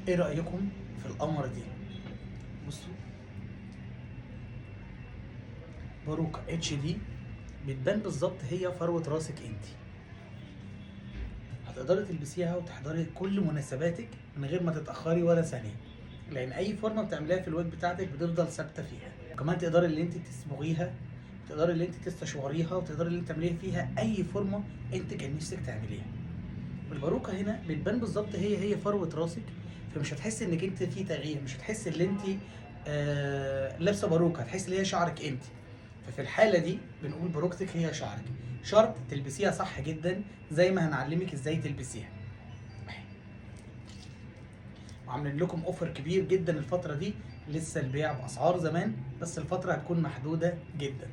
ايه رأيكم في القمر دي؟ بصوا، باروكة اتش دي بتبان بالظبط، هي فروة راسك انت. هتقدري تلبسيها وتحضري كل مناسباتك من غير ما تتأخري ولا ثانية، لأن أي فورمة بتعمليها في الويب بتاعتك بتفضل ثابتة فيها. وكمان تقدري اللي انت تصبغيها، تقدري اللي انت تستشوريها، وتقدري اللي انت تعمليها فيها أي فورمة انت كان نفسك تعمليها. والباروكة هنا بتبان بالظبط، هي فروة راسك. فمش هتحسي انك انت في تغيير، مش هتحسي ان انت لابسه باروكة، هتحسي ان هي شعرك انت. ففي الحالة دي بنقول باروكتك هي شعرك. شرط تلبسيها صح جدا زي ما هنعلمك ازاي تلبسيها. وعاملين لكم اوفر كبير جدا الفترة دي، لسه البيع بأسعار زمان، بس الفترة هتكون محدودة جدا.